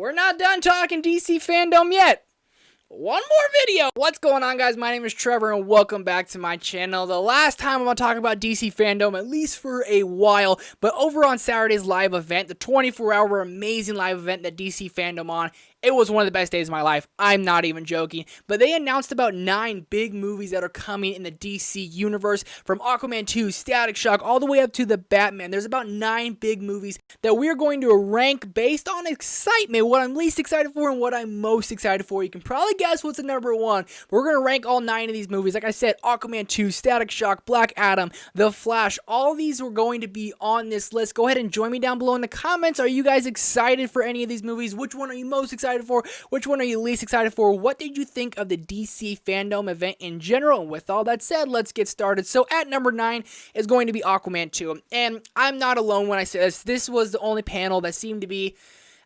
we're not done talking DC Fandome yet. One more video. What's going on, guys? My name is Trevor and welcome back to my channel. The last time I'm going to talk about DC Fandome, at least for a while, but over on Saturday's live event, the 24-hour amazing live event that DC Fandome on, it was one of the best days of my life. I'm not even joking. But they announced about 9 big movies that are coming in the DC universe, from Aquaman 2, Static Shock, all the way up to the Batman. There's about 9 big movies that we're going to rank based on excitement, what I'm least excited for and what I'm most excited for. You can probably guess what's the number one. We're going to rank all 9 of these movies. Like I said, Aquaman 2, Static Shock, Black Adam, The Flash, all these are going to be on this list. Go ahead and join me down below in the comments. Are you guys excited for any of these movies? Which one are you most excited for? Which one are you least excited for? What did you think of the DC Fandome event in general? And with all that said, let's get started. So at number 9 is going to be Aquaman 2. And I'm not alone when I say this. This was the only panel that seemed to be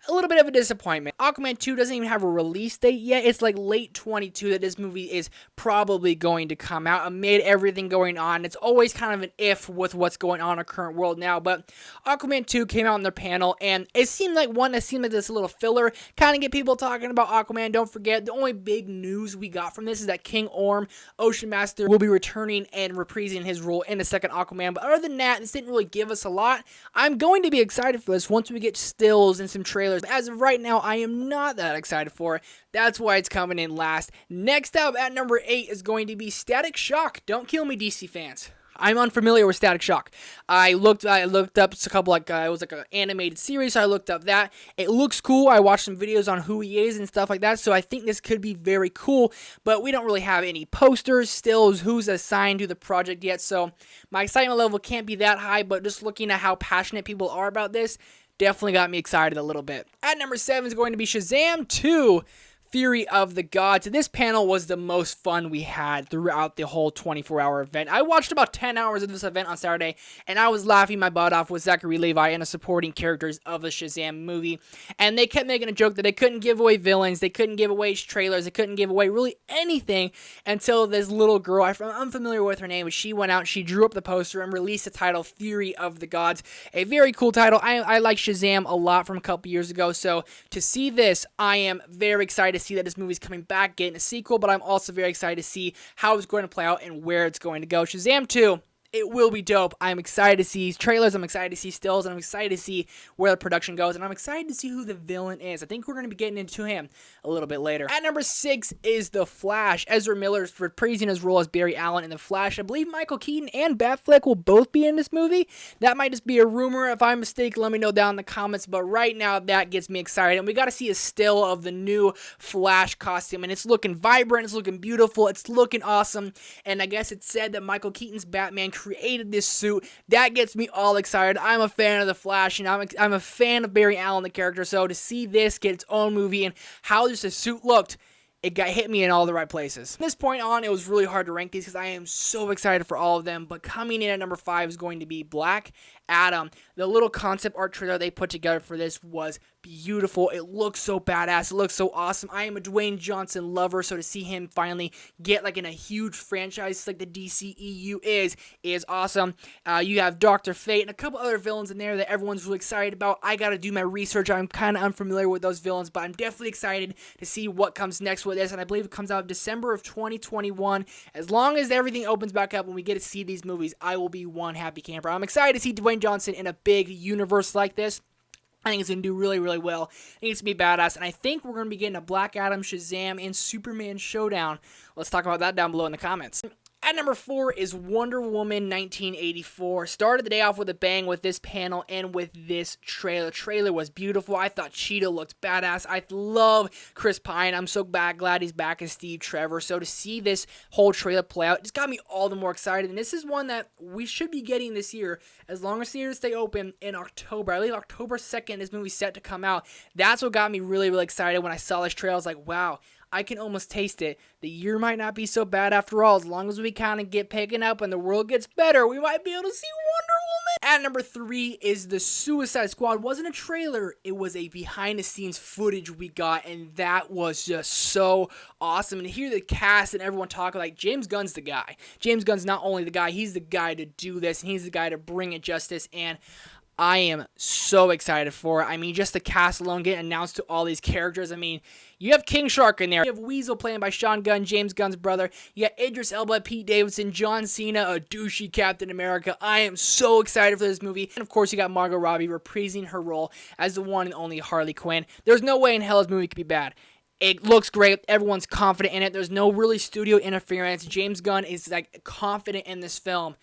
a little bit of a disappointment. Aquaman 2 doesn't even have a release date yet. It's like late 22 that this movie is probably going to come out amid everything going on. It's always kind of an if with what's going on in our current world now. But Aquaman 2 came out in their panel, and it seemed like one that seemed like this little filler, kind of get people talking about Aquaman. Don't forget, the only big news we got from this is that King Orm, Ocean Master, will be returning and reprising his role in the second Aquaman. But other than that, this didn't really give us a lot. I'm going to be excited for this once we get stills and some trailers. As of right now, I am not that excited for it. That's why it's coming in last. Next up at number 8 is going to be Static Shock. Don't kill me, DC fans. I'm unfamiliar with Static Shock. I looked up a couple, it was like an animated series, so I looked up that. It looks cool. I watched some videos on who he is and stuff like that, so I think this could be very cool, but we don't really have any posters, stills, who's assigned to the project yet, so my excitement level can't be that high, but just looking at how passionate people are about this, definitely got me excited a little bit. At number 7 is going to be Shazam 2. Fury of the Gods. This panel was the most fun we had throughout the whole 24-hour event. I watched about 10 hours of this event on Saturday, and I was laughing my butt off with Zachary Levi and the supporting characters of the Shazam movie. And they kept making a joke that they couldn't give away villains, they couldn't give away trailers, they couldn't give away really anything until this little girl, I'm unfamiliar with her name, but she went out, she drew up the poster and released the title Fury of the Gods. A very cool title. I like Shazam a lot from a couple years ago, so to see this, I am very excited to see that this movie's coming back, getting a sequel, but I'm also very excited to see how it's going to play out and where it's going to go. Shazam 2, it will be dope. I'm excited to see trailers, I'm excited to see stills, and I'm excited to see where the production goes, and I'm excited to see who the villain is. I think we're going to be getting into him a little bit later. At number 6 is The Flash. Ezra Miller's reprising his role as Barry Allen in The Flash. I believe Michael Keaton and Batfleck will both be in this movie. That might just be a rumor. If I'm mistaken, let me know down in the comments, but right now that gets me excited, and we got to see a still of the new Flash costume, and it's looking vibrant, it's looking beautiful, it's looking awesome, and I guess it's said that Michael Keaton's Batman created this suit. That gets me all excited. I'm a fan of The Flash, and I'm a fan of Barry Allen, the character, so to see this get its own movie and how just the suit looked, it hit me in all the right places. From this point on, it was really hard to rank these because I am so excited for all of them, but coming in at number 5 is going to be Black Adam. The little concept art trailer they put together for this was beautiful. It looks so badass. It looks so awesome. I am a Dwayne Johnson lover, so to see him finally get in a huge franchise like the DCEU is awesome. You have Dr. Fate and a couple other villains in there that everyone's really excited about. I gotta do my research. I'm kind of unfamiliar with those villains, but I'm definitely excited to see what comes next with this, and I believe it comes out December of 2021. As long as everything opens back up and we get to see these movies, I will be one happy camper. I'm excited to see Dwayne Johnson in a big universe like this. I think it's going to do really, really well. I think it's going to be badass, and I think we're going to be getting a Black Adam, Shazam, and Superman showdown. Let's talk about that down below in the comments. At number 4 is Wonder Woman 1984. Started the day off with a bang with this panel and with this trailer. The trailer was beautiful. I thought Cheetah looked badass. I love Chris Pine. I'm so glad he's back as Steve Trevor. So to see this whole trailer play out, it's got me all the more excited. And this is one that we should be getting this year, as long as theaters stay open in October. I believe October 2nd, this movie's set to come out. That's what got me really, really excited when I saw this trailer. I was like, wow, I can almost taste it. The year might not be so bad after all. As long as we kind of get picking up and the world gets better, we might be able to see Wonder Woman. At number 3 is The Suicide Squad. It wasn't a trailer. It was a behind-the-scenes footage we got, and that was just so awesome. And to hear the cast and everyone talk like James Gunn's the guy. James Gunn's not only the guy, he's the guy to do this, and he's the guy to bring it justice. And I am so excited for it. I mean, just the cast alone getting announced to all these characters. I mean, you have King Shark in there. You have Weasel playing by Sean Gunn, James Gunn's brother. You got Idris Elba, Pete Davidson, John Cena, a douchey Captain America. I am so excited for this movie. And of course, you got Margot Robbie reprising her role as the one and only Harley Quinn. There's no way in hell this movie could be bad. It looks great. Everyone's confident in it. There's no really studio interference. James Gunn is like confident in this film.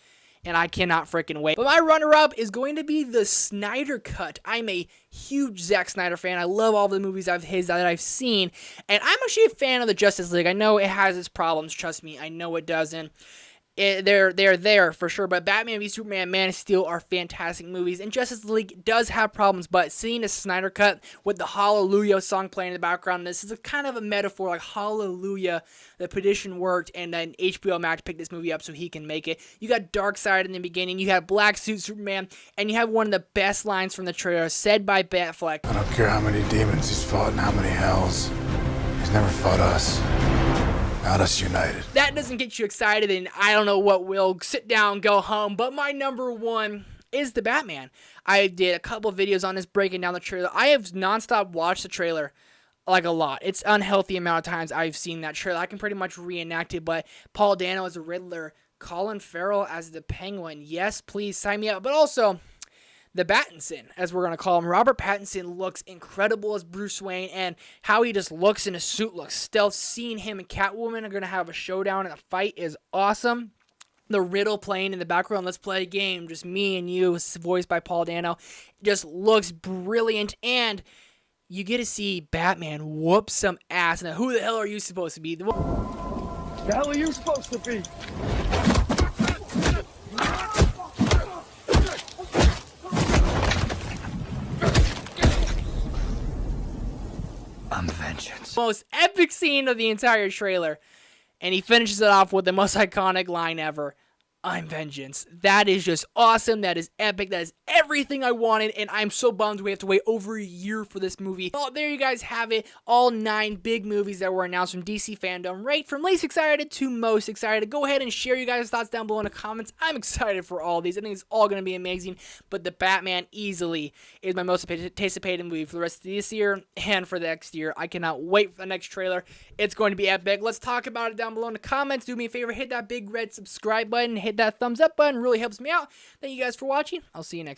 And I cannot freaking wait. But my runner-up is going to be the Snyder Cut. I'm a huge Zack Snyder fan. I love all the movies of his that I've seen. And I'm actually a fan of the Justice League. I know it has its problems. Trust me, I know it doesn't. They're there for sure, but Batman v Superman, Man of Steel are fantastic movies, and Justice League does have problems, but seeing a Snyder Cut with the Hallelujah song playing in the background, this is a kind of a metaphor, like Hallelujah, the petition worked, and then HBO Max picked this movie up so he can make it. You got Darkseid in the beginning, you have Black Suit Superman, and you have one of the best lines from the trailer, said by Batfleck. I don't care how many demons he's fought and how many hells, he's never fought us. Not us united. That doesn't get you excited, and I don't know what will. Sit down, go home. But my number one is the Batman. I did a couple videos on this breaking down the trailer. I have nonstop watched the trailer like a lot. It's unhealthy amount of times I've seen that trailer. I can pretty much reenact it, but Paul Dano as the Riddler, Colin Farrell as the Penguin. Yes, please sign me up. But also the Pattinson, as we're going to call him. Robert Pattinson looks incredible as Bruce Wayne, and how he just looks in a suit looks stealth. Seeing him and Catwoman are going to have a showdown and a fight is awesome. The Riddle playing in the background, let's play a game, just me and you, voiced by Paul Dano, just looks brilliant, and you get to see Batman whoop some ass. Now, who the hell are you supposed to be? The hell are you supposed to be? I'm vengeance. Most epic scene of the entire trailer, and he finishes it off with the most iconic line ever. I'm vengeance. That is just awesome. That is epic. That is everything I wanted, and I'm so bummed we have to wait over a year for this movie. Well, there you guys have it. All 9 big movies that were announced from DC Fandome, right from least excited to most excited. Go ahead and share you guys' thoughts down below in the comments. I'm excited for all these. I think it's all going to be amazing, but the Batman easily is my most anticipated movie for the rest of this year and for the next year. I cannot wait for the next trailer. It's going to be epic. Let's talk about it down below in the comments. Do me a favor, hit that big red subscribe button, hit that thumbs up button, really helps me out. Thank you guys for watching. I'll see you next time.